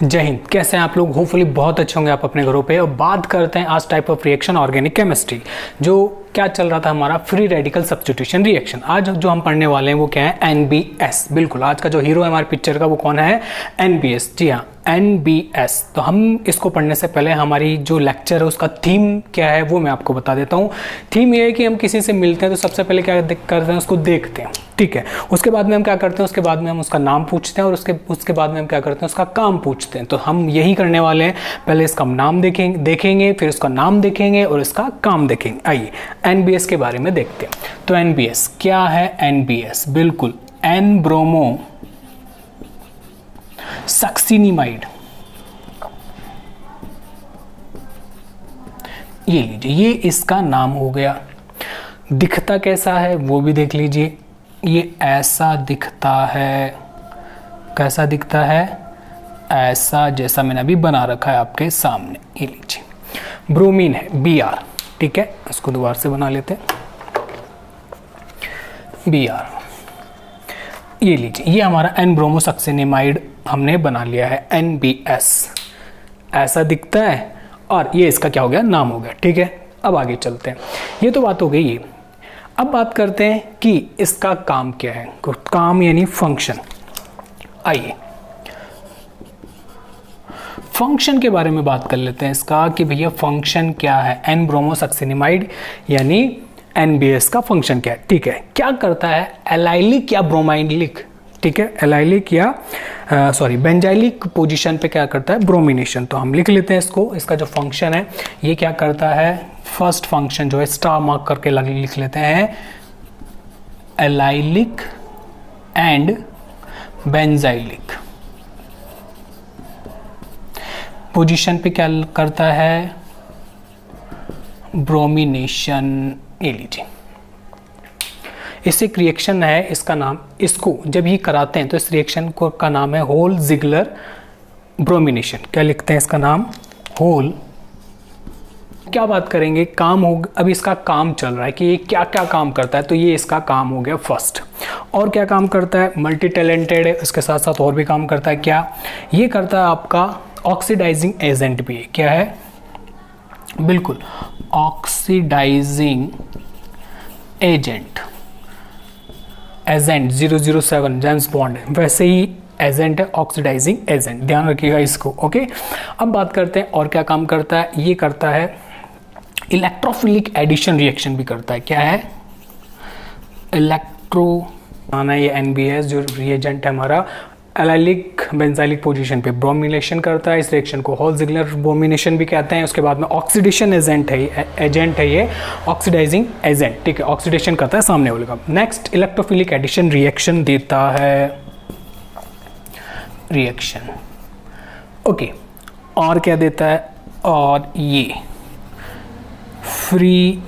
जय हिंद। कैसे हैं आप लोग? होपफुली बहुत अच्छे होंगे आप अपने घरों पे। और बात करते हैं आज type of reaction organic chemistry. जो क्या चल रहा था हमारा फ्री रेडिकल सब्स्टिट्यूशन रिएक्शन। आज जो हम पढ़ने वाले हैं वो क्या है? एनबीएस। बिल्कुल, आज का जो हीरो है हमारे पिक्चर का वो कौन है? एनबीएस। जी हाँ, एनबीएस। तो हम इसको पढ़ने से पहले हमारी जो लेक्चर है उसका थीम क्या है वो मैं आपको बता देता हूँ। थीम ये है कि हम किसी से मिलते हैं तो सबसे पहले क्या करते हैं, उसको देखते हैं, ठीक है। उसके बाद में हम क्या करते हैं, उसके बाद में हम उसका नाम पूछते हैं और उसके बाद में हम क्या करते हैं, उसका काम पूछते हैं। तो हम यही करने वाले हैं। पहले इसका नाम देखेंगे, फिर उसका नाम देखेंगे और इसका काम देखेंगे। आइए एनबीएस के बारे में देखते हैं। तो एनबीएस क्या है? एनबीएस बिल्कुल एन ब्रोमो सक्सिनिमाइड। ये लीजिए, ये इसका नाम हो गया। दिखता कैसा है वो भी देख लीजिए। ये ऐसा दिखता है। कैसा दिखता है? ऐसा, जैसा मैंने अभी बना रखा है आपके सामने। ये लीजिए, ब्रोमीन है, Br, ठीक है। इसको दोबारा से बना लेते हैं, Br। ये लीजिए, ये हमारा एन ब्रोमोसक्सिनिमाइड हमने बना लिया है, NBS। ऐसा दिखता है और ये इसका क्या हो गया? नाम हो गया, ठीक है। अब आगे चलते हैं। ये तो बात हो गई ये। अब बात करते हैं कि इसका काम क्या है। काम यानी फंक्शन। आइए फंक्शन के बारे में बात कर लेते हैं इसका, कि भैया फंक्शन क्या है। एन ब्रोमोसक्सिनिमाइड यानी एनबीएस का फंक्शन क्या है, ठीक है। क्या करता है? एलाइलिक या ब्रोमाइलिक, ठीक है, एलाइलिक या बेंजाइलिक पोजीशन पे क्या करता है? ब्रोमिनेशन। तो हम लिख लेते हैं इसको। इसका जो फंक्शन है ये क्या करता है? फर्स्ट फंक्शन जो है स्टार मार्क करके लिख लेते हैं, एलाइलिक एंड बेंजाइलिक पोजीशन पे क्या करता है? ब्रोमिनेशन। ये लीजिए, इससे एक रिएक्शन है, इसका नाम, इसको जब ये कराते हैं तो इस रिएक्शन को का नाम है होल जिगलर ब्रोमिनेशन। क्या लिखते हैं इसका नाम? होल। क्या बात करेंगे? काम हो। अभी इसका काम चल रहा है कि ये क्या क्या काम करता है। तो ये इसका काम हो गया फर्स्ट। और क्या काम करता है? मल्टी टैलेंटेड है, इसके साथ साथ और भी काम करता है। क्या ये करता है? आपका ऑक्सीडाइजिंग एजेंट भी है। क्या है? बिल्कुल oxidising agent. Agent 007 James Bond, वैसे ही एजेंट है, ऑक्सीडाइजिंग एजेंट। ध्यान रखिएगा इसको, ओके। अब बात करते हैं और क्या काम करता है। ये करता है इलेक्ट्रोफिलिक एडिशन रिएक्शन भी करता है। क्या है? इलेक्ट्रो आना, ये एनबीएस जो रिएजेंट है हमारा एलाइलिक बेंजाइलिक पोजीशन पे ब्रोमिनेशन करता है। इस रिएक्शन को होल जिगलर ब्रोमिनेशन भी कहते हैं। उसके बाद में ऑक्सीडेशन एजेंट है ये ऑक्सीडाइजिंग एजेंट, ठीक है। ऑक्सीडेशन करता है सामने वाले का। नेक्स्ट इलेक्ट्रोफिलिक एडिशन रिएक्शन देता है, रिएक्शन, ओके। और क्या देता है? और ये फ्री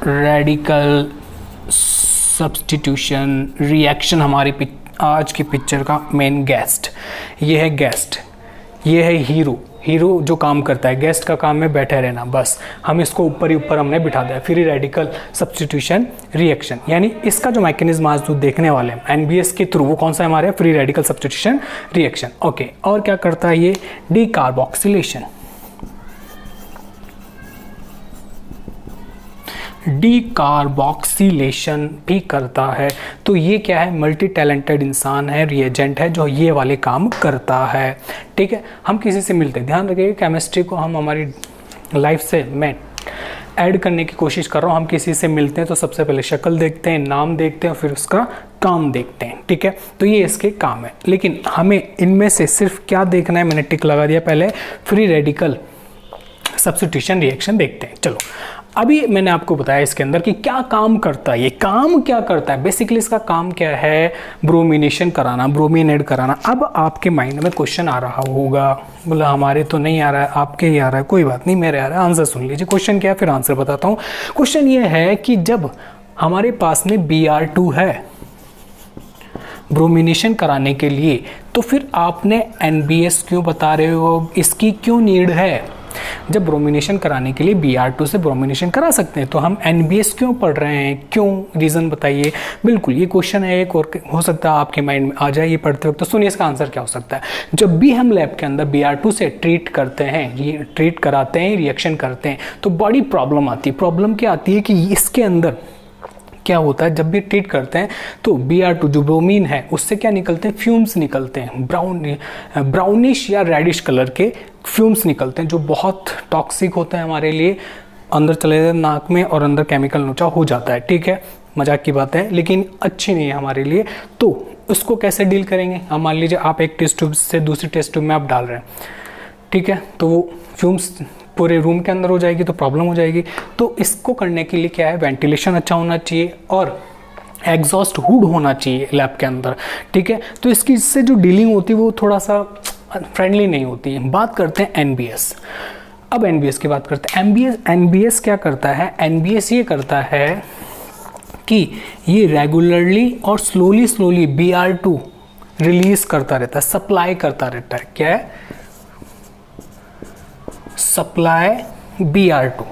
रेडिकल सब्स्टिट्यूशन रिएक्शन हमारी आज की पिक्चर का मेन गेस्ट। ये है गेस्ट, ये है हीरो। हीरो जो काम करता है, गेस्ट का काम है बैठे रहना, बस हम इसको ऊपर ही ऊपर हमने बिठा दिया। फ्री रेडिकल सब्स्टिट्यूशन रिएक्शन, यानी इसका जो मैकेनिज्म आज जो देखने वाले हैं एनबीएस के थ्रू, वो कौन सा है हमारे? Free radical substitution reaction, okay. और क्या करता है ये? डीकार्बोक्सिलेशन। डीकार्बोक्सिलेशन भी करता है। तो ये क्या है? मल्टी टैलेंटेड इंसान है, रिएजेंट है जो ये वाले काम करता है, ठीक है। हम किसी से मिलते हैं, ध्यान रखिए केमिस्ट्री को हम हमारी लाइफ से मैं ऐड करने की कोशिश कर रहा हूँ। हम किसी से मिलते हैं तो सबसे पहले शक्ल देखते हैं, नाम देखते हैं, फिर उसका काम देखते हैं, ठीक है। तो ये इसके काम है। लेकिन हमें इनमें से सिर्फ क्या देखना है? मैंने टिक लगा दिया पहले, फ्री रेडिकल सब्स्टिट्यूशन रिएक्शन देखते हैं। चलो, अभी मैंने आपको बताया इसके अंदर कि क्या काम करता है। ये काम क्या करता है? बेसिकली इसका काम क्या है? ब्रोमिनेशन कराना, ब्रोमिनेट कराना। अब आपके माइंड में क्वेश्चन आ रहा होगा, बोला हमारे तो नहीं आ रहा है, आपके ही आ रहा है। कोई बात नहीं, मेरे आ रहा है। आंसर सुन लीजिए। क्वेश्चन क्या है, फिर आंसर बताता हूँ। क्वेश्चन ये है कि जब हमारे पास में Br2 है ब्रोमिनेशन कराने के लिए, तो फिर आपने एनबीएस क्यों बता रहे हो? इसकी क्यों नीड है? जब ब्रोमिनेशन कराने के लिए Br2 से ब्रोमिनेशन करा सकते हैं, तो हम NBS क्यों पढ़ रहे हैं, क्यों, रीज़न बताइए। बिल्कुल ये क्वेश्चन है एक, और हो सकता है आपके माइंड में आ जाए ये पढ़ते वक्त। तो सुनिए इसका आंसर क्या हो सकता है। जब भी हम लैब के अंदर Br2 से ट्रीट करते हैं, ट्रीट कराते हैं, रिएक्शन करते हैं, तो बड़ी प्रॉब्लम आती है। प्रॉब्लम क्या आती है कि इसके अंदर क्या होता है, जब भी ट्रीट करते हैं तो Br2 जो ब्रोमीन है उससे क्या निकलते हैं, फ्यूम्स निकलते हैं, ब्राउनिश या रेडिश कलर के फ्यूम्स निकलते हैं, जो बहुत टॉक्सिक होते हैं हमारे लिए। अंदर चले जाते हैं नाक में और अंदर केमिकल नोचा हो जाता है, ठीक है, मजाक की बात है, लेकिन अच्छी नहीं है हमारे लिए। तो उसको कैसे डील करेंगे। अब मान लीजिए आप एक टेस्ट ट्यूब से दूसरी टेस्ट ट्यूब में आप डाल रहे हैं, ठीक है, तो वो फ्यूम्स पूरे रूम के अंदर हो जाएगी तो प्रॉब्लम हो जाएगी। तो इसको करने के लिए क्या है, वेंटिलेशन अच्छा होना चाहिए और एग्जॉस्ट हुड होना चाहिए लैब के अंदर, ठीक है। तो इसकी इससे जो डीलिंग होती है वो थोड़ा सा फ्रेंडली नहीं होती है। बात करते हैं NBS। अब NBS की बात करते हैं। NBS क्या करता है, NBS ये करता है कि ये रेगुलरली और स्लोली Br2 रिलीज करता रहता है, सप्लाई करता रहता है। क्या है, सप्लाई Br2।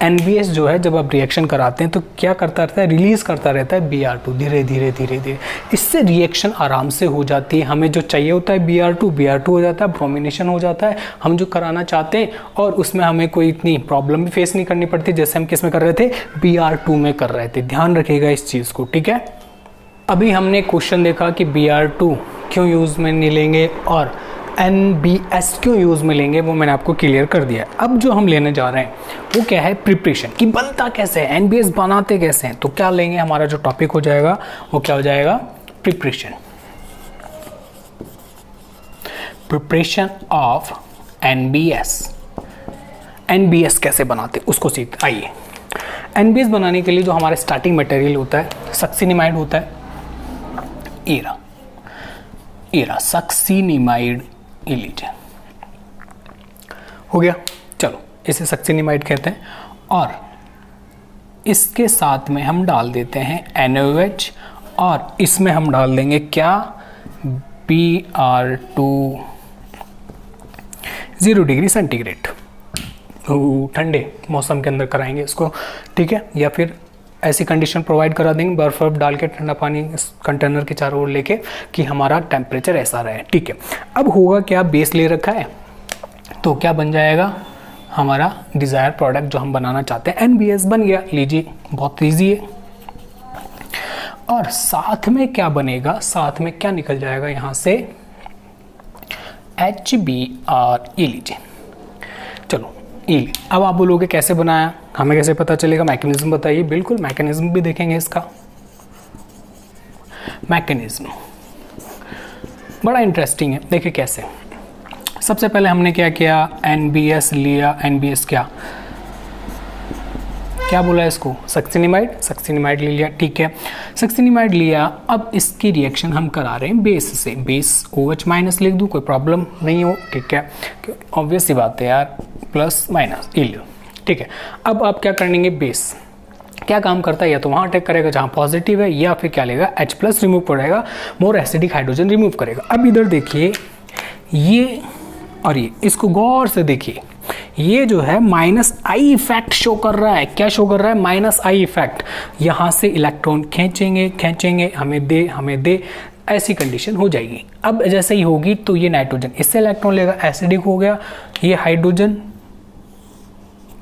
NBS जो है जब आप रिएक्शन कराते हैं तो क्या करता रहता है, रिलीज करता रहता है Br2 धीरे धीरे। इससे रिएक्शन आराम से हो जाती है। हमें जो चाहिए होता है Br2 हो जाता है, ब्रोमिनेशन हो जाता है हम जो कराना चाहते हैं, और उसमें हमें कोई इतनी प्रॉब्लम भी फेस नहीं करनी पड़ती जैसे हम किस में कर रहे थे, Br2 में कर रहे थे। ध्यान रखिएगा इस चीज़ को, ठीक है। अभी हमने क्वेश्चन देखा कि Br2 क्यों यूज़ में नहीं लेंगे और NBS क्यों यूज़ में लेंगे, वो मैंने आपको क्लियर कर दिया। अब जो हम लेने जा रहे हैं वो क्या है, प्रिपरेशन, कि बनता कैसे है, NBS बनाते कैसे हैं। तो क्या लेंगे, हमारा जो टॉपिक हो जाएगा वो क्या हो जाएगा, प्रिपरेशन ऑफ NBS कैसे बनाते उसको सीख। आइए, NBS बनाने के लिए जो हमारा स्टार्टिंग मटेरियल होता है सक्सिनिमाइड होता है, एरा सक्सिनिमाइड ये लीजिए, हो गया। चलो इसे सक्सिनिमाइड कहते हैं, और इसके साथ में हम डाल देते हैं NaOH, और इसमें हम डाल देंगे क्या, Br2 0 डिग्री सेंटीग्रेड। ठंडे मौसम के अंदर कराएंगे इसको, ठीक है, या फिर ऐसी कंडीशन प्रोवाइड करा देंगे, बर्फ डाल के ठंडा पानी इस कंटेनर के चारों ओर लेके, कि हमारा टेम्परेचर ऐसा रहे, ठीक है। अब होगा क्या, बेस ले रखा है तो क्या बन जाएगा, हमारा डिज़ायर प्रोडक्ट जो हम बनाना चाहते हैं NBS बन गया। लीजिए, बहुत ईजी है। और साथ में क्या बनेगा, साथ में क्या निकल जाएगा यहाँ से, HBr, ये लीजिए। चलो ये, अब आप बोलोगे कैसे बनाया, हमें कैसे पता चलेगा, मैकेनिज्म बताइए। बिल्कुल, मैकेनिज्म भी देखेंगे इसका। मैकेनिज्म बड़ा इंटरेस्टिंग है, देखिए कैसे। सबसे पहले हमने क्या किया, NBS लिया, NBS क्या बोला इसको, सक्सिनिमाइड ले लिया, ठीक है, सक्सिनिमाइड लिया। अब इसकी रिएक्शन हम करा रहे हैं बेस से, बेस OH माइनस लिख दूँ, कोई प्रॉब्लम नहीं हो, ठीक है, ऑब्वियस सी बात है यार, प्लस माइनस ये लो, ठीक है। अब आप क्या करेंगे, बेस क्या काम करता है, या तो वहाँ अटैक करेगा जहाँ पॉजिटिव है, या फिर क्या लेगा, H+ रिमूव करेगा, मोर एसिडिक हाइड्रोजन रिमूव करेगा। अब इधर देखिए, ये और ये, इसको गौर से देखिए, ये जो है -I इफेक्ट शो कर रहा है। क्या शो कर रहा है, -I इफेक्ट। यहाँ से इलेक्ट्रॉन खींचेंगे, हमें दे, ऐसी कंडीशन हो जाएगी। अब जैसे ही होगी तो ये नाइट्रोजन इससे इलेक्ट्रॉन लेगा, एसिडिक हो गया, ये हाइड्रोजन,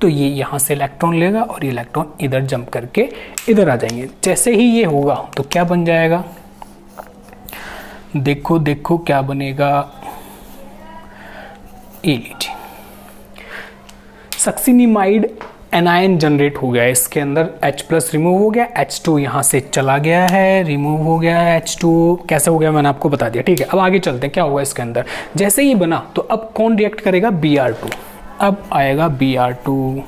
तो ये यहाँ से इलेक्ट्रॉन लेगा और ये इलेक्ट्रॉन इधर जंप करके इधर आ जाएंगे। जैसे ही ये होगा तो क्या बन जाएगा, देखो क्या बनेगा, ये लीजिए, सक्सिनिमाइड एनायन जनरेट हो गया, इसके अंदर H+ रिमूव हो गया, H2 यहाँ से चला गया है, रिमूव हो गया है H2। कैसे हो गया मैंने आपको बता दिया, ठीक है। अब आगे चलते हैं, क्या होगा इसके अंदर, जैसे ही बना तो अब कौन रिएक्ट करेगा, Br2। अब आएगा Br2,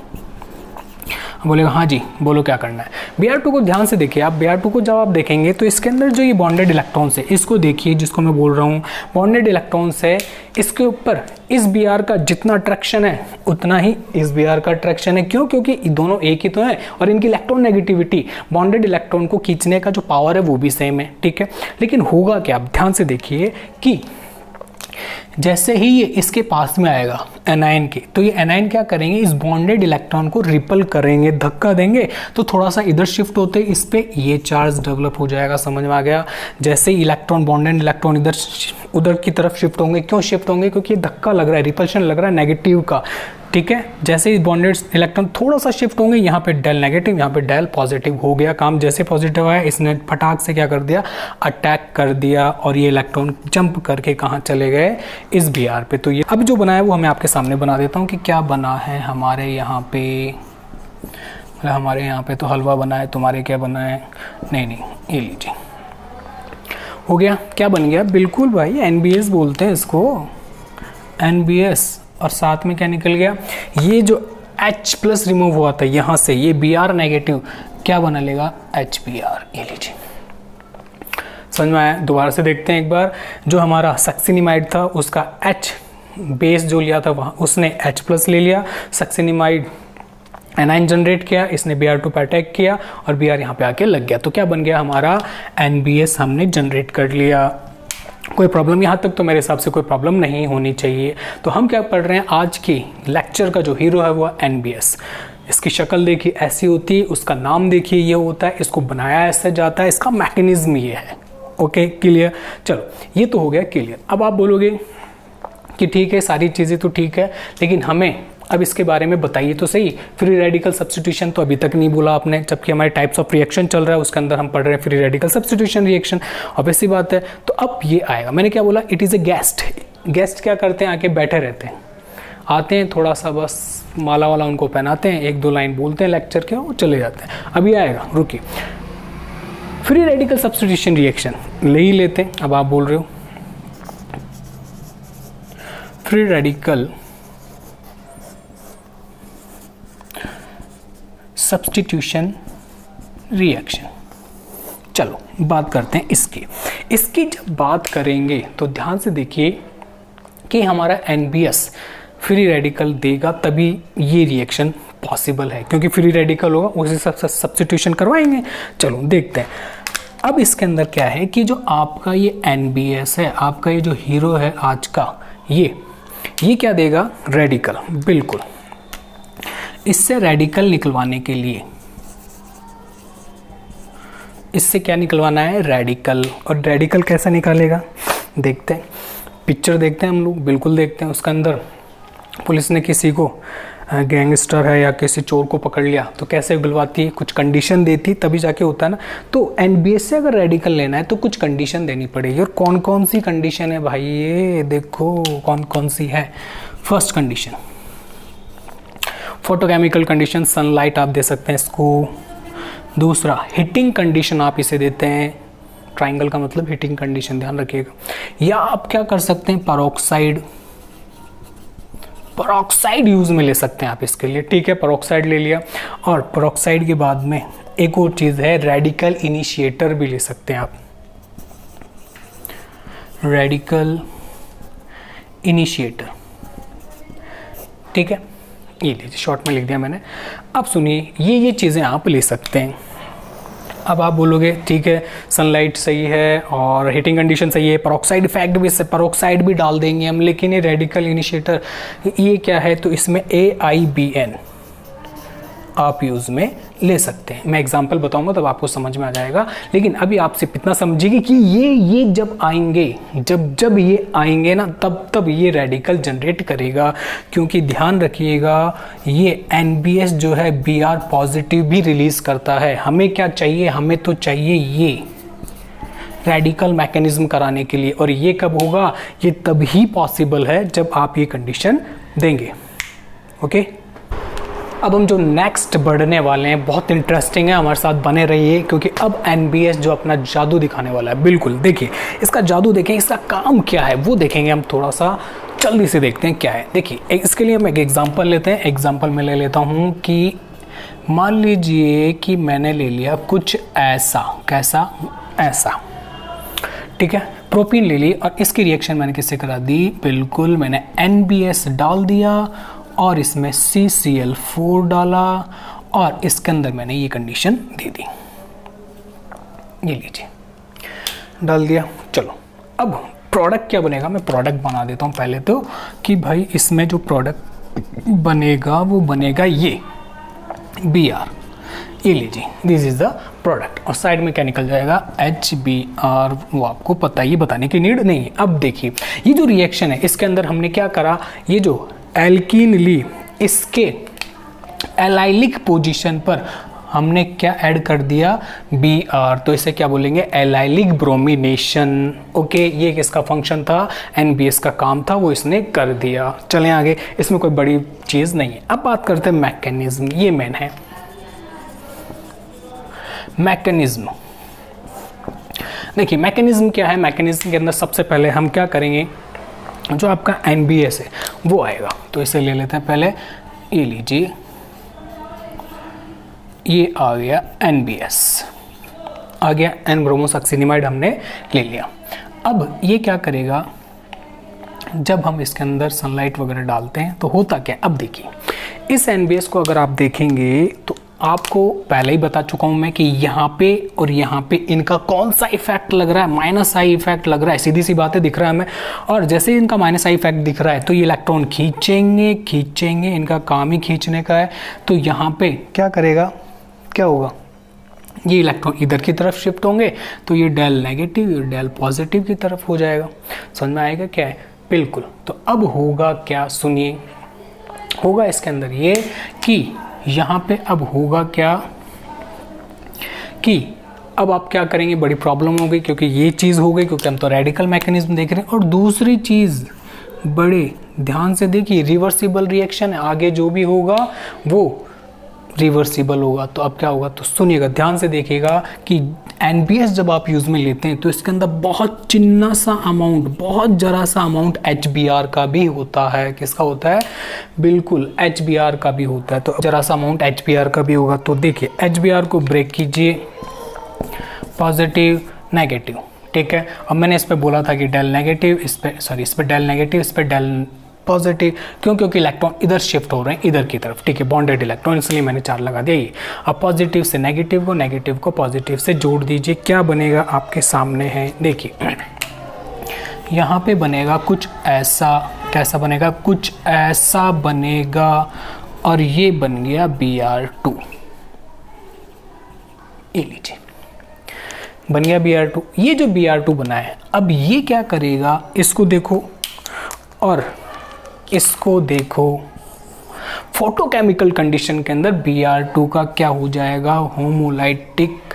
बोलेगा हाँ जी बोलो क्या करना है। Br2 को ध्यान से देखिए, आप Br2 को जब आप देखेंगे तो इसके अंदर जो ये बॉन्डेड इलेक्ट्रॉन्स है, इसको देखिए, जिसको मैं बोल रहा हूँ बॉन्डेड इलेक्ट्रॉन्स है, इसके ऊपर इस Br का जितना अट्रैक्शन है उतना ही इस Br का अट्रैक्शन है। क्यों, क्योंकि दोनों एक ही तो हैं और इनकी इलेक्ट्रॉन नेगेटिविटी, बॉन्डेड इलेक्ट्रॉन को खींचने का जो पावर है वो भी सेम है, ठीक है। लेकिन होगा क्या, आप ध्यान से देखिए कि जैसे ही ये इसके पास में आएगा, एनायन की, तो ये एनायन क्या करेंगे, इस बॉन्डेड इलेक्ट्रॉन को रिपल करेंगे, धक्का देंगे, तो थोड़ा सा इधर शिफ्ट होते इस पे ये चार्ज डेवलप हो जाएगा। समझ में आ गया? जैसे इलेक्ट्रॉन, बॉन्डेड इलेक्ट्रॉन इधर उधर की तरफ शिफ्ट होंगे। क्यों शिफ्ट होंगे? क्योंकि ये धक्का लग रहा है, रिपल्शन लग रहा है नेगेटिव का, ठीक है। जैसे ही बॉन्डेड इलेक्ट्रॉन थोड़ा सा शिफ्ट होंगे, यहाँ पे डेल नेगेटिव, यहाँ पे डेल पॉजिटिव, हो गया काम। जैसे पॉजिटिव आया, इसने फटाक से क्या कर दिया, अटैक कर दिया, और ये इलेक्ट्रॉन जंप करके कहाँ चले गए, इस Br पे। तो ये अब जो बना है वो मैं आपके सामने बना देता हूँ कि क्या बना है हमारे यहाँ पे। हमारे यहाँ पे तो हलवा बना है, तुम्हारे क्या बना है? नहीं, ये लीजिए, हो गया। क्या बन गया? बिल्कुल भाई, NBS बोलते हैं इसको, NBS। और साथ में क्या निकल गया, ये जो H+ रिमूव हुआ था यहाँ से, ये Br नेगेटिव, क्या बना लेगा, HBr। ये लीजिए, समझ में आया? दोबारा से देखते हैं एक बार। जो हमारा सक्सिनिमाइड था उसका H बेस जो लिया था वहाँ उसने H+ ले लिया, सक्सिनिमाइड एनायन जनरेट किया, इसने Br2 पे अटैक किया और Br यहाँ पे आके लग गया। तो क्या बन गया हमारा, NBS हमने जनरेट कर लिया। कोई प्रॉब्लम? यहाँ तक तो मेरे हिसाब से कोई प्रॉब्लम नहीं होनी चाहिए। तो हम क्या पढ़ रहे हैं, आज की लेक्चर का जो हीरो है वो NBS। इसकी शक्ल देखिए ऐसी होती है, उसका नाम देखिए ये होता है, इसको बनाया ऐसे जाता है, इसका मैकेनिज्म ये है। Okay, clear? चलो, ये तो हो गया क्लियर। अब आप बोलोगे कि ठीक है, सारी चीज़ें तो ठीक है, लेकिन हमें अब इसके बारे में बताइए तो सही। फ्री रेडिकल सब्स्टिट्यूशन तो अभी तक नहीं बोला आपने, जबकि हमारे टाइप्स ऑफ रिएक्शन चल रहा है, उसके अंदर हम पढ़ रहे हैं free radical substitution reaction. Obvious सी बात है। तो अब ये आएगा, मैंने क्या बोला, it is a guest. Guest क्या करते हैं, आके बैठे रहते हैं, आते हैं, थोड़ा सा बस माला वाला उनको पहनाते हैं, 1-2 लाइन बोलते हैं लेक्चर के, वो चले जाते हैं। अभी आएगा, रुकिए। फ्री रेडिकल सब्स्टिट्यूशन रिएक्शन ले ही लेते हैं। अब आप बोल रहे हो फ्री रेडिकल सब्स्टिट्यूशन रिएक्शन, चलो बात करते हैं इसकी जब बात करेंगे तो ध्यान से देखिए कि हमारा NBS फ्री रेडिकल देगा, तभी ये रिएक्शन पॉसिबल है, क्योंकि फ्री रेडिकल होगा उसी से सब्स्टिट्यूशन करवाएंगे। चलो देखते हैं। अब इसके अंदर क्या है कि जो आपका ये NBS है, आपका ये जो हीरो है आज का, ये क्या देगा, रेडिकल। बिल्कुल, इससे रेडिकल निकलवाने के लिए, इससे क्या निकलवाना है, रेडिकल। और रेडिकल कैसे निकालेगा, देखते हैं, पिक्चर देखते हैं हम लोग, बिल्कुल देखते हैं। उसके अंदर पुलिस ने किसी को, गैंगस्टर है या किसी चोर को पकड़ लिया, तो कैसे बुलवाती है, कुछ कंडीशन देती तभी जाके होता है ना। तो NBS से अगर रेडिकल लेना है तो कुछ कंडीशन देनी पड़ेगी। और कौन कौन सी कंडीशन है भाई, ये देखो कौन कौन सी है। First condition, photochemical condition, sunlight आप दे सकते हैं इसको। दूसरा, हीटिंग कंडीशन आप इसे देते हैं, ट्राइंगल का मतलब हीटिंग कंडीशन, ध्यान रखिएगा। या आप क्या कर सकते हैं, पेरोक्साइड यूज में ले सकते हैं आप इसके लिए, ठीक है, पेरोक्साइड ले लिया। और पेरोक्साइड के बाद में एक और चीज है, रेडिकल इनिशिएटर भी ले सकते हैं आप, रेडिकल इनिशिएटर, ठीक है, ये लीजिए, शॉर्ट में लिख दिया मैंने। अब सुनिए, ये चीज़ें आप ले सकते हैं। अब आप बोलोगे ठीक है, सनलाइट सही है और हीटिंग कंडीशन सही है, पेरोक्साइड इफेक्ट भी, पेरोक्साइड भी डाल देंगे हम, लेकिन ये रेडिकल इनिशिएटर ये क्या है, तो इसमें AIBN आप यूज़ में ले सकते हैं। मैं एग्जांपल बताऊंगा तब आपको समझ में आ जाएगा, लेकिन अभी आपसे इतना समझिए कि ये जब आएंगे, जब ये आएंगे ना, तब ये रेडिकल जनरेट करेगा। क्योंकि ध्यान रखिएगा, ये NBS जो है Br पॉजिटिव भी रिलीज करता है। हमें क्या चाहिए, हमें तो चाहिए ये रेडिकल मैकेनिज्म कराने के लिए। और ये कब होगा, ये तभी पॉसिबल है जब आप ये कंडीशन देंगे। ओके, अब हम जो नेक्स्ट बढ़ने वाले हैं, बहुत इंटरेस्टिंग है, हमारे साथ बने रहिए, क्योंकि अब NBS जो अपना जादू दिखाने वाला है। बिल्कुल देखिए, इसका जादू देखें, इसका काम क्या है वो देखेंगे हम, थोड़ा सा जल्दी से देखते हैं क्या है। देखिए, इसके लिए हम एक एग्जांपल लेते हैं। एग्जांपल में ले लेता हूँ कि मान लीजिए कि मैंने ले लिया कुछ ऐसा, कैसा, ऐसा, ठीक है, प्रोपीन ले ली, और इसकी रिएक्शन मैंने किससे करा दी, बिल्कुल मैंने NBS डाल दिया और इसमें CCl4 डाला और इसके अंदर मैंने ये कंडीशन दे दी, ये लीजिए, डाल दिया। चलो, अब प्रोडक्ट क्या बनेगा, मैं प्रोडक्ट बना देता हूँ पहले तो, कि भाई इसमें जो प्रोडक्ट बनेगा वो बनेगा ये BR, ये लीजिए, दिस इज द प्रोडक्ट, और साइड में क्या निकल जाएगा HBr, वो आपको पता ही बताने की नीड नहीं है। अब देखिए ये जो रिएक्शन है इसके अंदर हमने क्या करा, ये जो एल्कीन ली इसके एलाइलिक पोजीशन पर हमने क्या ऐड कर दिया Br, तो इसे क्या बोलेंगे एलाइलिक ब्रोमिनेशन। ओके, ये किसका फंक्शन था, NBS का काम था, वो इसने कर दिया। चलें आगे, इसमें कोई बड़ी चीज़ नहीं है। अब बात करते हैं मैकेनिज्म, ये मेन है मैकेनिज्म। देखिए मैकेनिज्म क्या है, मैकेनिज्म के अंदर सबसे पहले हम क्या करेंगे, जो आपका NBS है वो आएगा, तो इसे ले लेते हैं पहले, ये लीजिए, ये आ गया NBS, आ गया N-ब्रोमोसक्सिनिमाइड हमने ले लिया। अब ये क्या करेगा, जब हम इसके अंदर सनलाइट वगैरह डालते हैं तो होता क्या, अब देखिए इस NBS को अगर आप देखेंगे तो आपको पहले ही बता चुका हूं मैं कि यहाँ पे और यहाँ पे इनका कौन सा इफेक्ट लग रहा है, माइनस आई इफेक्ट लग रहा है, सीधी सी बातें दिख रहा है हमें। और जैसे ही इनका माइनस आई इफेक्ट दिख रहा है तो ये इलेक्ट्रॉन खींचेंगे, इनका काम ही खींचने का है। तो यहाँ पे क्या करेगा, क्या होगा, ये इलेक्ट्रॉन इधर की तरफ शिफ्ट होंगे, तो ये डेल नेगेटिव, ये डेल पॉजिटिव की तरफ हो जाएगा। समझ में आएगा क्या है, बिल्कुल। तो अब होगा क्या, सुनिए, होगा इसके अंदर ये कि यहाँ पे अब होगा क्या कि अब आप क्या करेंगे, बड़ी प्रॉब्लम हो गई, क्योंकि ये चीज़ हो गई, क्योंकि हम तो रेडिकल मैकेनिज्म देख रहे हैं। और दूसरी चीज़ बड़े ध्यान से देखिए, रिवर्सिबल रिएक्शन है, आगे जो भी होगा वो रिवर्सिबल होगा। तो अब क्या होगा, तो सुनिएगा, ध्यान से देखिएगा कि NBS जब आप यूज़ में लेते हैं तो इसके अंदर बहुत चिन्ना सा अमाउंट, बहुत जरा सा अमाउंट HBr का भी होता है। किसका होता है, बिल्कुल HBr का भी होता है। तो जरा सा अमाउंट HBr का भी होगा। तो देखिए HBr को ब्रेक कीजिए, पॉजिटिव नेगेटिव, ठीक है। अब मैंने इस पर बोला था कि डेल नेगेटिव, इस पर डेल नेगेटिव, इस पर डेल पॉजिटिव, क्यों, क्योंकि इलेक्ट्रॉन इधर शिफ्ट हो रहे हैं इधर की तरफ, ठीक है, बॉन्डेड इलेक्ट्रॉन, इसलिए मैंने 4 लगा दिया ये। अब पॉजिटिव से नेगेटिव को पॉजिटिव से जोड़ दीजिए, क्या बनेगा आपके सामने है, देखिए यहाँ पे बनेगा कुछ ऐसा, कैसा बनेगा, कुछ ऐसा बनेगा, और ये बन गया Br2, ये लीजिए बन गया Br2। ये जो Br2 बना है, अब ये क्या करेगा, इसको देखो और इसको देखो, फोटोकेमिकल कंडीशन के अंदर Br2 का क्या हो जाएगा, होमोलाइटिक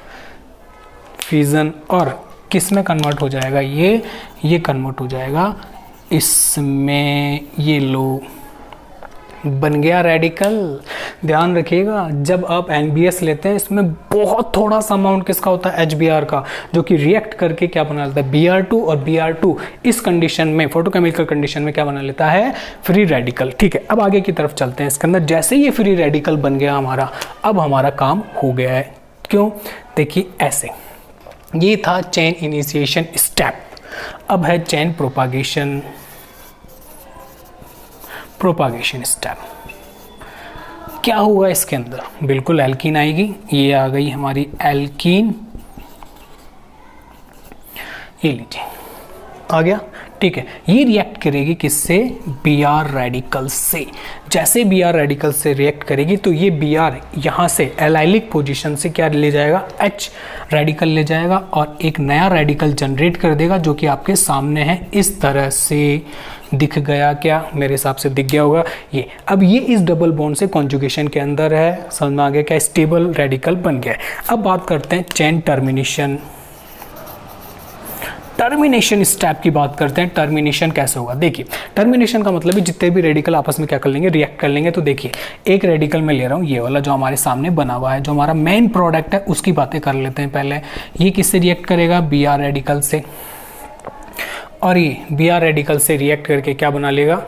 फिजन, और किस में कन्वर्ट हो जाएगा, ये कन्वर्ट हो जाएगा इसमें, ये लो बन गया रेडिकल। ध्यान रखिएगा, जब आप NBS लेते हैं इसमें बहुत थोड़ा सा अमाउंट किसका होता है, HBr का, जो कि रिएक्ट करके क्या बना लेता है Br2, और Br2 इस कंडीशन में, फोटोकेमिकल कंडीशन में क्या बना लेता है, फ्री रेडिकल। ठीक है, अब आगे की तरफ चलते हैं। इसके अंदर जैसे ये फ्री रेडिकल बन गया हमारा, अब हमारा काम हो गया है। क्यों, देखिए ऐसे, ये था चेन इनिशिएशन स्टेप, अब है चेन प्रोपागेशन स्टेप। क्या हुआ इसके अंदर, बिल्कुल एल्कीन आएगी, ये आ गई हमारी एल्कीन, ये लीजिए आ गया, ठीक है। ये रिएक्ट करेगी किससे, Br रेडिकल से। जैसे Br रेडिकल से रिएक्ट करेगी तो ये Br यहाँ से एलाइलिक पोजीशन से क्या ले जाएगा, H रेडिकल ले जाएगा, और एक नया रेडिकल जनरेट कर देगा, जो कि आपके सामने है, इस तरह से दिख गया। क्या, मेरे हिसाब से दिख गया होगा ये। अब ये इस डबल बॉन्ड से कॉन्जुगेशन के अंदर है, समझ में आ गया, क्या स्टेबल रेडिकल बन गया है। अब बात करते हैं चेन टर्मिनेशन स्टेप की बात करते हैं। टर्मिनेशन कैसे होगा, देखिए टर्मिनेशन का मतलब है जितने भी रेडिकल आपस में क्या कर लेंगे, रिएक्ट कर लेंगे। तो देखिए एक रेडिकल मैं ले रहा हूँ, ये वाला जो हमारे सामने बना हुआ है, जो हमारा मेन प्रोडक्ट है, उसकी बातें कर लेते हैं पहले। ये किससे रिएक्ट करेगा, Br रेडिकल से, और ये Br रेडिकल से रिएक्ट करके क्या बना लेगा,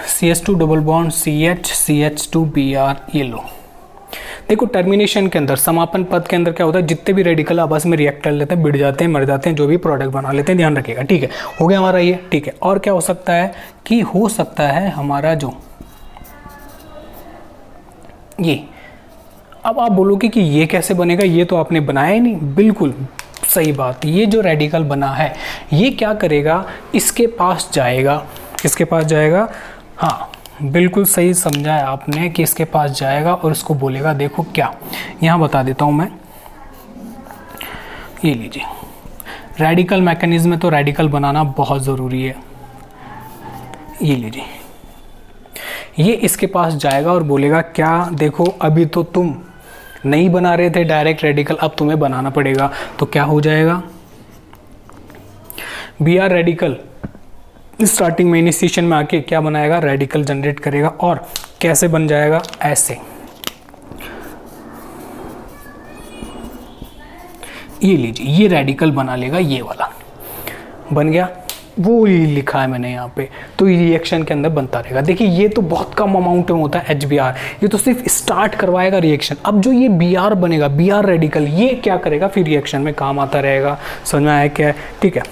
CH2 double bond CH CH2 Br। ये लो, देखो टर्मिनेशन के अंदर, समापन पद के अंदर क्या होता है, जितने भी रेडिकल आपस में रिएक्ट कर लेते हैं, बिड़ जाते हैं, मर जाते हैं, जो भी प्रोडक्ट बना लेते हैं, ध्यान रखिएगा, ठीक है। हो गया हमारा ये, ठीक है। और क्या हो सकता है कि हो सकता है हमारा जो ये, अब आप बोलोगे कि ये कैसे बनेगा, ये तो आपने बनाया ही नहीं। बिल्कुल सही बात, ये जो रेडिकल बना है ये क्या करेगा, इसके पास जाएगा, किसके पास जाएगा, हाँ बिल्कुल सही समझा है आपने कि इसके पास जाएगा और इसको बोलेगा देखो क्या, यहाँ बता देता हूँ मैं, ये लीजिए रेडिकल मैकेनिज्म में तो रेडिकल बनाना बहुत ज़रूरी है। ये लीजिए, ये इसके पास जाएगा और बोलेगा क्या, देखो अभी तो तुम नहीं बना रहे थे डायरेक्ट रेडिकल, अब तुम्हें बनाना पड़ेगा। तो क्या हो जाएगा, बी आर रेडिकल स्टार्टिंग में इनिशिएशन में आके क्या बनाएगा, रेडिकल जनरेट करेगा। और कैसे बन जाएगा, ऐसे, ये लीजिए ये रेडिकल बना लेगा, ये वाला बन गया, वो ही लिखा है मैंने यहाँ पे। तो रिएक्शन के अंदर बनता रहेगा। देखिए ये तो बहुत कम अमाउंट में होता है HBr, ये तो सिर्फ स्टार्ट करवाएगा रिएक्शन। अब जो ये Br बनेगा, Br रेडिकल, ये क्या करेगा फिर रिएक्शन में काम आता रहेगा। समझ में आया क्या, ठीक है।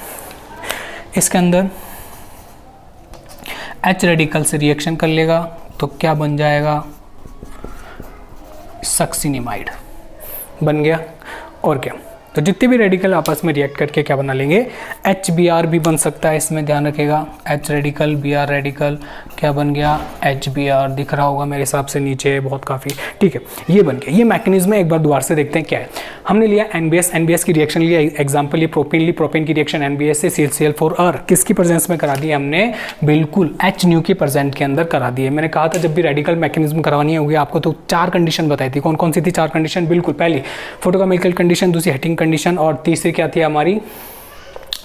इसके अंदर H रेडिकल से रिएक्शन कर लेगा तो क्या बन जाएगा, सक्सिनिमाइड बन गया। और क्या, तो जितने भी रेडिकल आपस में रिएक्ट करके क्या बना लेंगे, HBr भी बन सकता है, इसमें ध्यान रखेगा। H रेडिकल, Br रेडिकल, क्या बन गया, HBr दिख रहा होगा मेरे हिसाब से नीचे, बहुत काफ़ी, ठीक है। ये बन गया, ये मैकेनिज्म है। एक बार दोबारा से देखते हैं क्या है। हमने लिया NBS की रिएक्शन लिया, एग्जाम्पल ये प्रोपेन ली, प्रोपेन की रिएक्शन NBS से ClCl4 और किसकी प्रेजेंस में करा दी हमने, बिल्कुल H न्यू के प्रेजेंट के अंदर करा दी है। मैंने कहा था जब भी रेडिकल मैकेनिज्म करवानी होगी आपको तो 4 कंडीशन बताई थी। कौन कौन सी थी 4 कंडीशन, बिल्कुल पहली फोटोकेमिकल कंडीशन, दूसरी हीटिंग कंडीशन और तीसरी क्या थी हमारी,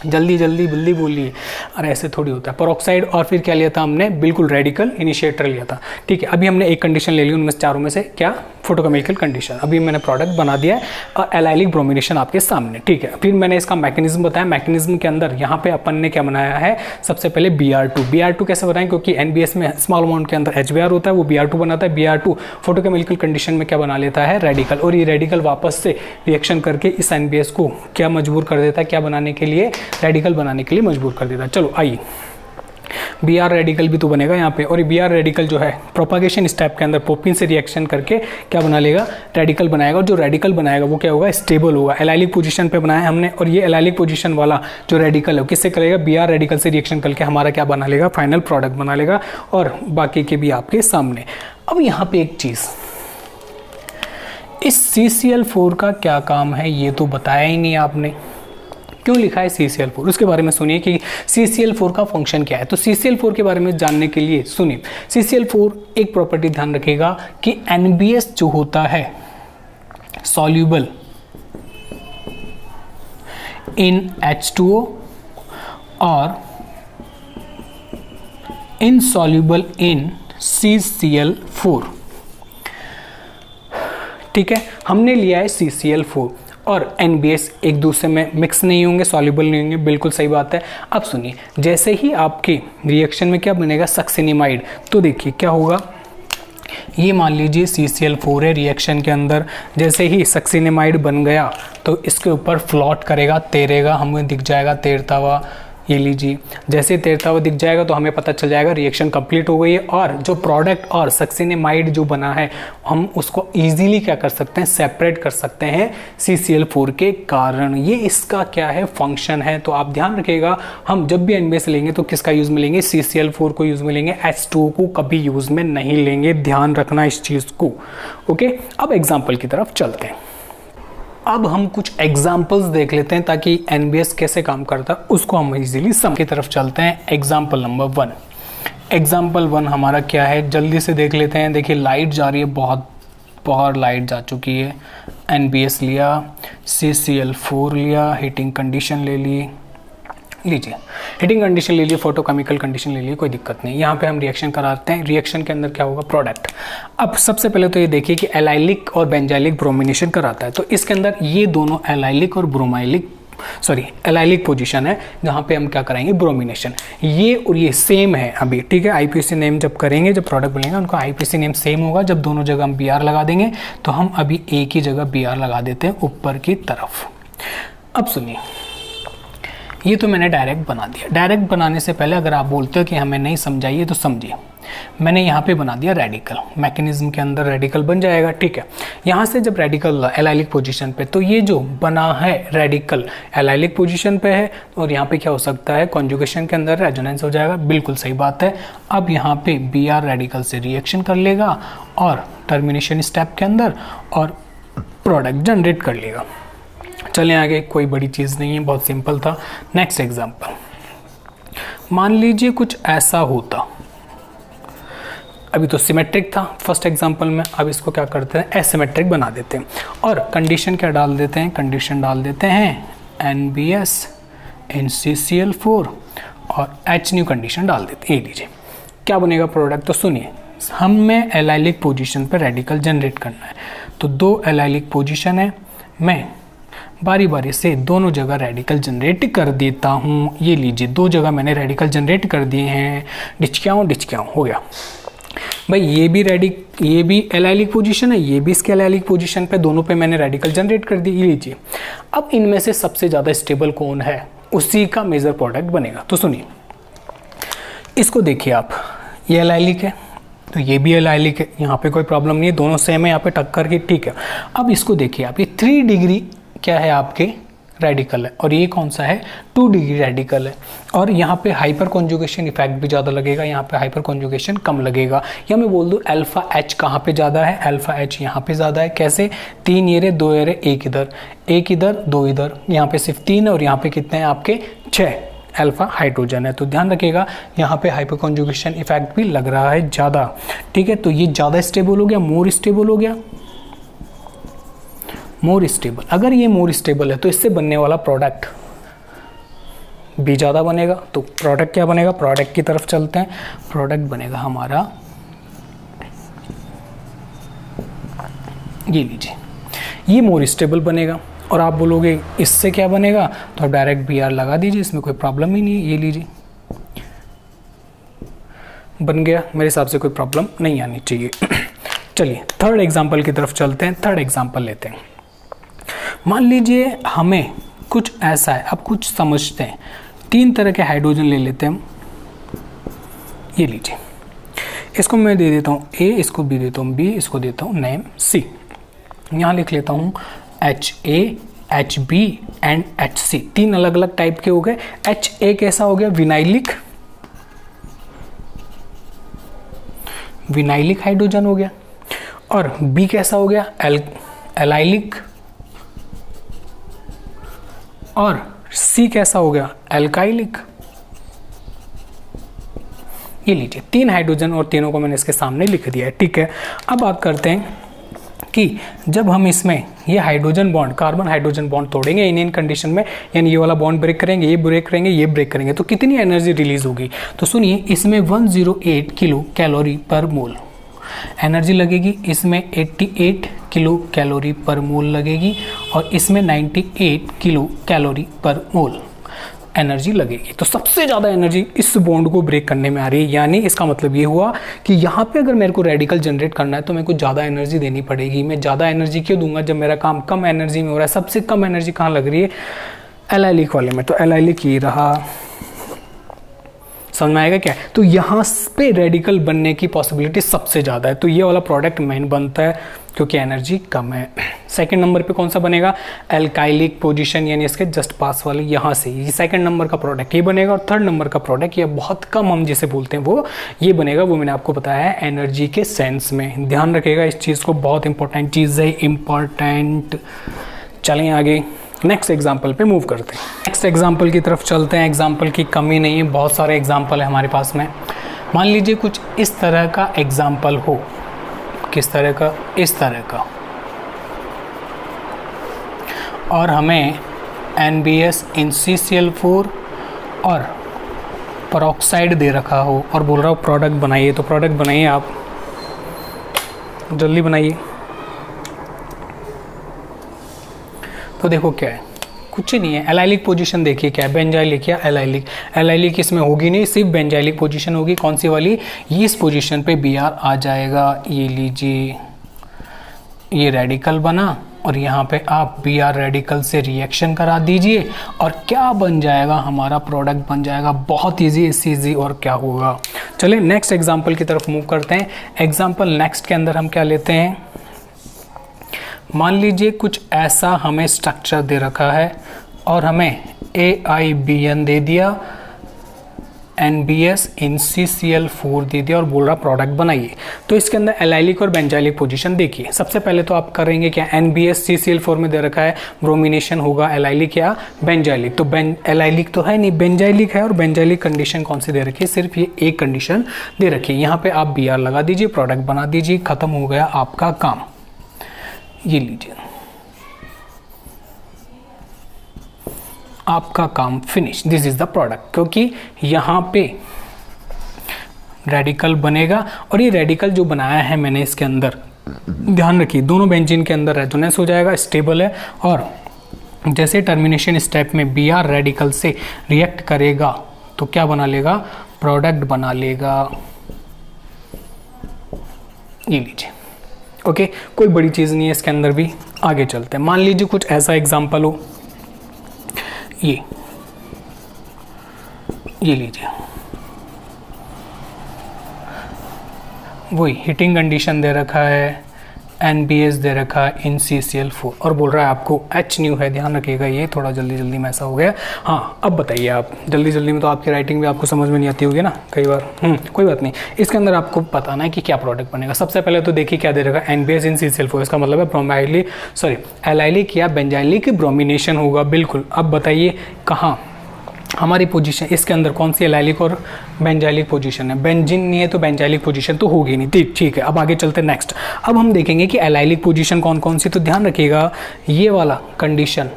जल्दी जल्दी बिल्ली बोली, अरे ऐसे थोड़ी होता है, पेरोक्साइड। और फिर क्या लिया था हमने, बिल्कुल रेडिकल इनिशिएटर लिया था, ठीक है। अभी हमने एक कंडीशन ले ली उनमें चारों में से, क्या, फोटोकेमिकल कंडीशन। अभी मैंने प्रोडक्ट बना दिया है और एलाइलिक ब्रोमिनेशन आपके सामने, ठीक है। फिर मैंने इसका मैकेनिज्म बताया, मैकेनिज्म के अंदर यहाँ पे अपन ने क्या बनाया है, सबसे पहले Br2 कैसे बनाएं, क्योंकि NBS में स्मॉल अमाउंट के अंदर HBr होता है, वो Br2 बनाता है। Br2 फोटोकेमिकल कंडीशन में क्या बना लेता है, रेडिकल, और ये रेडिकल वापस से रिएक्शन करके इस NBS को क्या मजबूर कर देता है, क्या बनाने के लिए, रेडिकल बनाने के लिए मजबूर कर देता है। चलो आइए, Br रेडिकल भी तो बनेगा यहाँ पे, और ये Br रेडिकल जो है प्रोपागेशन स्टेप के अंदर प्रोपीन से रिएक्शन करके क्या बना लेगा, रेडिकल बनाएगा। और जो रेडिकल बनाएगा वो क्या होगा, स्टेबल होगा, एलाइलिक पोजीशन पे बनाया हमने। और ये एलाइलिक पोजीशन वाला जो रेडिकल है किससे करेगा, Br रेडिकल से रिएक्शन करके हमारा क्या बना लेगा, फाइनल प्रोडक्ट बना लेगा। और बाकी के भी आपके सामने। अब यहाँ पे एक चीज़, इस CCl4 का क्या काम है ये तो बताया ही नहीं आपने, क्यों लिखा है CCl4, उसके बारे में सुनिए कि CCl4 का फंक्शन क्या है। तो CCl4 के बारे में जानने के लिए सुनिए, CCl4 एक प्रॉपर्टी ध्यान रखिएगा कि NBS जो होता है सॉल्यूबल इन H2O और इनसॉल्यूबल इन CCl4, ठीक है। हमने लिया है CCl4 और NBS एक दूसरे में मिक्स नहीं होंगे, सॉल्युबल नहीं होंगे, बिल्कुल सही बात है। अब सुनिए, जैसे ही आपके रिएक्शन में क्या बनेगा, सक्सिनिमाइड, तो देखिए क्या होगा, ये मान लीजिए CCl4 है रिएक्शन के अंदर, जैसे ही सक्सिनिमाइड बन गया तो इसके ऊपर फ्लॉट करेगा, तैरेगा, हमें दिख जाएगा तैरता हुआ। ये लीजिए, जैसे तैरता हुआ दिख जाएगा तो हमें पता चल जाएगा रिएक्शन कंप्लीट हो गई है। और जो प्रोडक्ट और सक्सिनिमाइड जो बना है हम उसको इजीली क्या कर सकते हैं, सेपरेट कर सकते हैं CCl4 के कारण। ये इसका क्या है, फंक्शन है। तो आप ध्यान रखिएगा, हम जब भी NBS लेंगे तो किसका यूज़ में लेंगे, CCl4 को यूज़ में लेंगे, H2O को कभी यूज़ में नहीं लेंगे, ध्यान रखना इस चीज़ को, ओके। अब एग्जाम्पल की तरफ चलते हैं। अब हम कुछ एग्जाम्पल्स देख लेते हैं ताकि NBS कैसे काम करता है उसको हम इजीली समझ की तरफ चलते हैं। एग्जाम्पल नंबर 1, एग्जाम्पल 1 हमारा क्या है, जल्दी से देख लेते हैं। देखिए लाइट जा रही है, बहुत लाइट जा चुकी है। NBS लिया, CCl4 लिया, हीटिंग कंडीशन ले ली, लीजिए हीटिंग कंडीशन ले लिए, फोटोकेमिकल कंडीशन ले लिए, कोई दिक्कत नहीं। यहाँ पे हम रिएक्शन कराते हैं, रिएक्शन के अंदर क्या होगा, प्रोडक्ट। अब सबसे पहले तो ये देखिए कि एलाइलिक और बेंजाइलिक ब्रोमिनेशन कराता है, तो इसके अंदर ये दोनों एलाइलिक और एलाइलिक पोजीशन है जहाँ पे हम क्या कराएंगे, ब्रोमिनेशन। ये और ये सेम है अभी, ठीक है। IPC नेम जब करेंगे, जब प्रोडक्ट बनेगा उनका IPC नेम सेम होगा। जब दोनों जगह हम Br लगा देंगे तो हम अभी एक ही जगह Br लगा देते हैं ऊपर की तरफ। अब सुनिए, ये तो मैंने डायरेक्ट बना दिया। डायरेक्ट बनाने से पहले अगर आप बोलते हो कि हमें नहीं समझाइए तो समझिए, मैंने यहाँ पे बना दिया रेडिकल, मैकेनिज्म के अंदर रेडिकल बन जाएगा, ठीक है। यहाँ से जब रेडिकल एलाइलिक पोजीशन पे, तो ये जो बना है रेडिकल एलाइलिक पोजीशन पे है, और यहाँ पे क्या हो सकता है, कॉन्जुगेशन के अंदर रेजोनेंस हो जाएगा, बिल्कुल सही बात है। अब यहाँ पे Br रेडिकल से रिएक्शन कर लेगा और टर्मिनेशन स्टेप के अंदर और प्रोडक्ट जनरेट कर लेगा। चलें आगे, कोई बड़ी चीज़ नहीं है, बहुत सिंपल था। नेक्स्ट एग्जाम्पल, मान लीजिए कुछ ऐसा होता, अभी तो सिमेट्रिक था फर्स्ट एग्जांपल में, अब इसको क्या करते हैं, एसिमेट्रिक बना देते हैं और कंडीशन क्या डाल देते हैं, कंडीशन डाल देते हैं NBS NCCl4 और H न्यू कंडीशन डाल देते हैं। ये लीजिए क्या बनेगा प्रोडक्ट, तो सुनिए, हमें एलाइलिक पोजीशन पर रेडिकल जनरेट करना है, तो 2 एलाइलिक पोजीशन है, मैं बारी बारी से दोनों जगह रेडिकल जनरेट कर देता हूँ। ये लीजिए 2 जगह मैंने रेडिकल जनरेट कर दिए हैं, डिचक्याऊँ हो गया भाई। ये भी एलाइलिक पोजीशन है, ये भी इसके एलाइलिक पोजीशन पे, दोनों पे मैंने रेडिकल जनरेट कर दी। ये लीजिए, अब इनमें से सबसे ज़्यादा स्टेबल कौन है, उसी का मेजर प्रोडक्ट बनेगा। तो सुनिए, इसको देखिए आप, ये एलाइलिक है तो ये भी एलाइलिक है, यहाँ पे कोई प्रॉब्लम नहीं है, दोनों सेम है यहाँ पे टक्कर की, ठीक है। अब इसको देखिए आप, ये 3 डिग्री क्या है आपके रेडिकल है, और ये कौन सा है, 2 डिग्री रेडिकल है, और यहाँ पे हाइपर कॉन्जुगेशन इफेक्ट भी ज़्यादा लगेगा, यहाँ पे हाइपर कॉन्जुगेशन कम लगेगा। या मैं बोल दूँ अल्फा H कहाँ पे ज़्यादा है, अल्फा H यहाँ पे ज़्यादा है। कैसे, 3 ये रे, 2 ये रे, 1 इधर, 1 इधर, 2 इधर, यहाँ पे सिर्फ 3 है और यहाँ पे कितने हैं आपके 6 अल्फा हाइड्रोजन है। तो ध्यान रखिएगा, यहाँ पे हाइपर कॉन्जुगेशन इफेक्ट भी लग रहा है ज़्यादा, ठीक है। तो ये ज़्यादा स्टेबल हो गया, मोर स्टेबल हो गया, मोर स्टेबल। अगर ये मोर स्टेबल है तो इससे बनने वाला प्रोडक्ट भी ज़्यादा बनेगा। तो प्रोडक्ट क्या बनेगा, प्रोडक्ट की तरफ चलते हैं। प्रोडक्ट बनेगा हमारा, ये लीजिए, ये मोर स्टेबल बनेगा। और आप बोलोगे इससे क्या बनेगा, तो आप डायरेक्ट Br लगा दीजिए, इसमें कोई प्रॉब्लम ही नहीं है। ये लीजिए बन गया, मेरे हिसाब से कोई प्रॉब्लम नहीं आनी चाहिए। चलिए थर्ड एग्जाम्पल की तरफ चलते हैं। थर्ड एग्जाम्पल लेते हैं। मान लीजिए हमें कुछ ऐसा है, अब कुछ समझते हैं। 3 तरह के हाइड्रोजन ले लेते हैं हम। ये लीजिए, इसको मैं दे देता हूँ A, इसको भी देता हूँ B, इसको देता हूँ नेम C। यहाँ लिख लेता हूँ HA, HB एंड HC। 3 अलग अलग टाइप के हो गए। HA कैसा हो गया, विनाइलिक हाइड्रोजन हो गया। और B कैसा हो गया, एलाइलिक। और C कैसा हो गया, एल्काइलिक। ये लीजिए 3 हाइड्रोजन और तीनों को मैंने इसके सामने लिख दिया है, ठीक है। अब बात करते हैं कि जब हम इसमें ये hydrogen bond, carbon hydrogen bond तोड़ेंगे इन कंडीशन में, यानी ये वाला बॉन्ड ब्रेक करेंगे, ये ब्रेक करेंगे, ये ब्रेक करेंगे, तो कितनी एनर्जी रिलीज होगी। तो सुनिए, इसमें 108 किलो कैलोरी पर मोल एनर्जी लगेगी, इसमें 88 किलो कैलोरी पर मोल लगेगी, और इसमें 98 किलो कैलोरी पर मोल एनर्जी लगेगी। तो सबसे ज़्यादा एनर्जी इस बॉन्ड को ब्रेक करने में आ रही है। यानी इसका मतलब ये हुआ कि यहाँ पे अगर मेरे को रेडिकल जनरेट करना है तो मेरे को ज़्यादा एनर्जी देनी पड़ेगी। मैं ज़्यादा एनर्जी क्यों दूंगा जब मेरा काम कम एनर्जी में हो रहा है। सबसे कम एनर्जी कहाँ लग रही है, एलाइलिक वाले में। तो एलाइलिक ये रहा, समझ में आएगा क्या। तो यहाँ पे रेडिकल बनने की पॉसिबिलिटी सबसे ज़्यादा है। तो ये वाला प्रोडक्ट मेन बनता है क्योंकि एनर्जी कम है। सेकंड नंबर पे कौन सा बनेगा, एल्काइलिक पोजीशन, यानी इसके जस्ट पास वाले यहाँ से ये सेकंड नंबर का प्रोडक्ट ये बनेगा। और थर्ड नंबर का प्रोडक्ट ये बहुत कम हम जिसे बोलते हैं वो ये बनेगा। वो मैंने आपको बताया है एनर्जी के सेंस में। ध्यान रखिएगा इस चीज़ को, बहुत इंपॉर्टेंट चीज़ है, इम्पॉर्टेंट। चलें आगे नेक्स्ट एग्जाम्पल पे मूव करते हैं। नेक्स्ट एग्जाम्पल की तरफ चलते हैं। एग्जाम्पल की कमी नहीं है, बहुत सारे एग्जाम्पल है हमारे पास में। मान लीजिए कुछ इस तरह का एग्जाम्पल हो। किस तरह का, इस तरह का। और हमें NBS NCCl4 और पेरोक्साइड दे रखा हो और बोल रहा हो प्रोडक्ट बनाइए। तो प्रोडक्ट बनाइए, आप जल्दी बनाइए। तो देखो क्या है, कुछ नहीं है। एलाइलिक पोजीशन देखिए क्या है, बेंजाइलिक या एलाइलिक। एलाइलिक इसमें होगी नहीं, सिर्फ बेंजाइलिक पोजीशन होगी। कौन सी वाली, ये इस पोजीशन पे Br आ जाएगा। ये लीजिए, ये रेडिकल बना और यहाँ पे आप Br रेडिकल से रिएक्शन करा दीजिए और क्या बन जाएगा, हमारा प्रोडक्ट बन जाएगा। बहुत इजी, इससे इजी और क्या होगा। चलिए नेक्स्ट एग्जांपल की तरफ मूव करते हैं। एग्जांपल नेक्स्ट के अंदर हम क्या लेते हैं, मान लीजिए कुछ ऐसा हमें स्ट्रक्चर दे रखा है और हमें AiBn दे दिया, NBS NCCl4 दे दिया और बोल रहा प्रोडक्ट बनाइए। तो इसके अंदर एलाइलिक और बेंजाइलिक पोजीशन देखिए। सबसे पहले तो आप करेंगे क्या, NBS CCl4 में दे रखा है, ब्रोमिनेशन होगा एलाइलिक या बेंजाइलिक। तो एलाइलिक तो है नहीं, बेंजाइलिक है। और बेंजाइलिक कंडीशन कौन सी दे रखी है, सिर्फ ये एक कंडीशन दे रखी है। यहाँ पे आप Br लगा दीजिए, प्रोडक्ट बना दीजिए, खत्म हो गया आपका काम। ये लीजिए, आपका काम finish, this is the product. क्योंकि यहाँ पे रेडिकल बनेगा और ये रेडिकल जो बनाया है मैंने इसके अंदर, ध्यान रखिए दोनों बेंजीन के अंदर रेजोनेंस हो जाएगा, स्टेबल है। और जैसे टर्मिनेशन स्टेप में Br रेडिकल से रिएक्ट करेगा तो क्या बना लेगा, प्रोडक्ट बना लेगा। ये लीजिए, ओके कोई बड़ी चीज़ नहीं है इसके अंदर भी। आगे चलते हैं, मान लीजिए कुछ ऐसा एग्जाम्पल हो, ये लीजिए, वही हीटिंग कंडीशन दे रखा है, NBS दे रखा है NCCl4 और बोल रहा है आपको H न्यू है। ध्यान रखिएगा, ये थोड़ा जल्दी में ऐसा हो गया। हाँ अब बताइए आप, जल्दी में तो आपकी राइटिंग भी आपको समझ में नहीं आती होगी ना कई बार। कोई बात नहीं, इसके अंदर आपको बताना है कि क्या प्रोडक्ट बनेगा। सबसे पहले तो देखिए क्या दे रखा है, NBS NCCl4, इसका मतलब है एलाइलिक या बेंजाइलिक ब्रोमिनेशन होगा। बिल्कुल। अब बताइए कहाँ हमारी पोजीशन, इसके अंदर कौन सी एलाइलिक और बेंजाइलिक पोजीशन है, बेंजीन नहीं है तो बेंजाइलिक पोजीशन तो होगी नहीं। ठीक है, अब आगे चलते हैं नेक्स्ट। अब हम देखेंगे कि एलाइलिक पोजीशन कौन कौन सी। तो ध्यान रखिएगा, ये वाला कंडीशन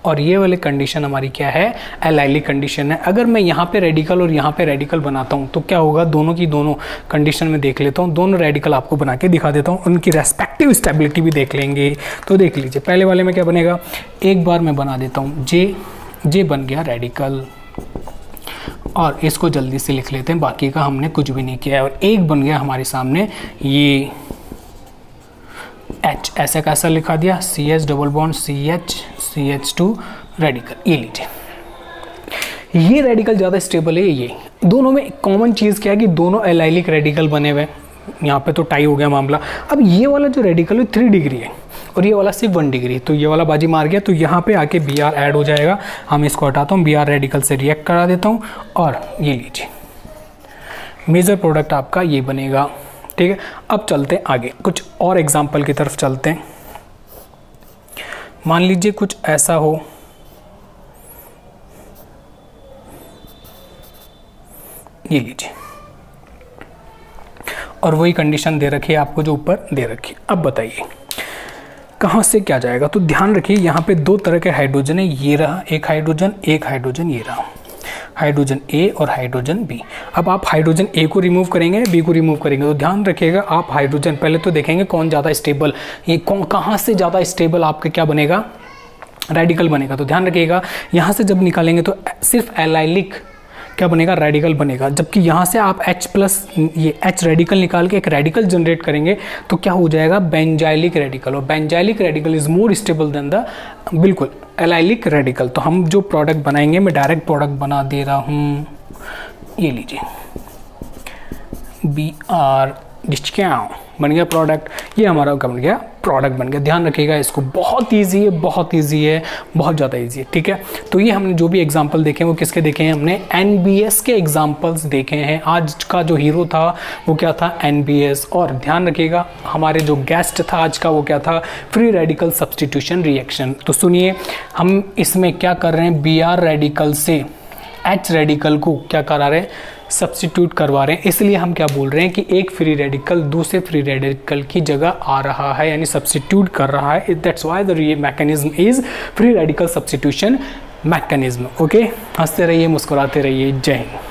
और ये वाली कंडीशन हमारी क्या है, एलाइलिक कंडीशन है। अगर मैं यहाँ पे रेडिकल और यहाँ पे रेडिकल बनाता हूँ तो क्या होगा, दोनों की दोनों कंडीशन में देख लेता हूँ, दोनों रेडिकल आपको बना के दिखा देता हूँ, उनकी रेस्पेक्टिव स्टेबिलिटी भी देख लेंगे। तो देख लीजिए, पहले वाले में क्या बनेगा, एक बार मैं बना देता हूँ, जे बन गया रेडिकल और इसको जल्दी से लिख लेते हैं, बाकी का हमने कुछ भी नहीं किया है। और एक बन गया हमारे सामने ये H, ऐसा कैसा लिखा दिया, CH double bond CH2 radical. ये लीजिए, ये रेडिकल ज़्यादा स्टेबल है। ये दोनों में कॉमन चीज़ क्या है कि दोनों एलाइलिक रेडिकल बने हुए। यहाँ पे तो टाई हो गया मामला। अब ये वाला जो रेडिकल है 3 डिग्री है और ये वाला सिर्फ 1 डिग्री, तो ये वाला बाजी मार गया। तो यहाँ पे आके Br ऐड हो जाएगा। हम इसको हटाता हूँ, Br रेडिकल से रिएक्ट करा देता हूँ और ये लीजिए, मेजर प्रोडक्ट आपका ये बनेगा। ठीक है, अब चलते हैं आगे, कुछ और एग्जाम्पल की तरफ चलते हैं। मान लीजिए कुछ ऐसा हो, ये लीजिए, और वही कंडीशन दे रखी है आपको जो ऊपर दे रखी है। अब बताइए कहाँ से क्या जाएगा। तो ध्यान रखिए, यहाँ पे 2 तरह के हाइड्रोजन है, ये रहा एक हाइड्रोजन ये रहा, हाइड्रोजन ए और हाइड्रोजन बी। अब आप हाइड्रोजन ए को रिमूव करेंगे, बी को रिमूव करेंगे। तो ध्यान रखिएगा, आप हाइड्रोजन पहले तो देखेंगे कौन ज़्यादा स्टेबल, ये कहाँ से ज़्यादा स्टेबल आपके क्या बनेगा, रेडिकल बनेगा। तो ध्यान रखिएगा, यहाँ से जब निकालेंगे तो सिर्फ एलाइलिक क्या बनेगा, रेडिकल बनेगा। जबकि यहाँ से आप H प्लस ये H रेडिकल निकाल के एक रेडिकल जनरेट करेंगे तो क्या हो जाएगा, बेंजाइलिक रेडिकल। और benzylic radical is more stable then the बिल्कुल एलाइलिक रेडिकल। तो हम जो प्रोडक्ट बनाएंगे, मैं डायरेक्ट प्रोडक्ट बना दे रहा हूँ, ये लीजिए, Br डिस्काउंट बन गया प्रोडक्ट। ये हमारा क्या बन गया, प्रोडक्ट बन गया। ध्यान रखिएगा इसको, बहुत इजी है, बहुत ज़्यादा इजी है। ठीक है, तो ये हमने जो भी एग्जांपल देखे हैं वो किसके देखे हैं, हमने NBS के एग्जांपल्स देखे हैं। आज का जो हीरो था वो क्या था, NBS। और ध्यान रखिएगा, हमारे जो गेस्ट था आज का वो क्या था, फ्री रेडिकल सब्सटीट्यूशन रिएक्शन। तो सुनिए, हम इसमें क्या कर रहे हैं, Br रेडिकल से H रेडिकल को क्या करा रहे हैं, सब्स्टिट्यूट करवा रहे हैं। इसलिए हम क्या बोल रहे हैं कि एक फ्री रेडिकल दूसरे फ्री रेडिकल की जगह आ रहा है, यानी सब्स्टिट्यूट कर रहा है। That's why the mechanism is free radical substitution mechanism. Okay, हंसते रहिए, मुस्कुराते रहिए। जय हिंद।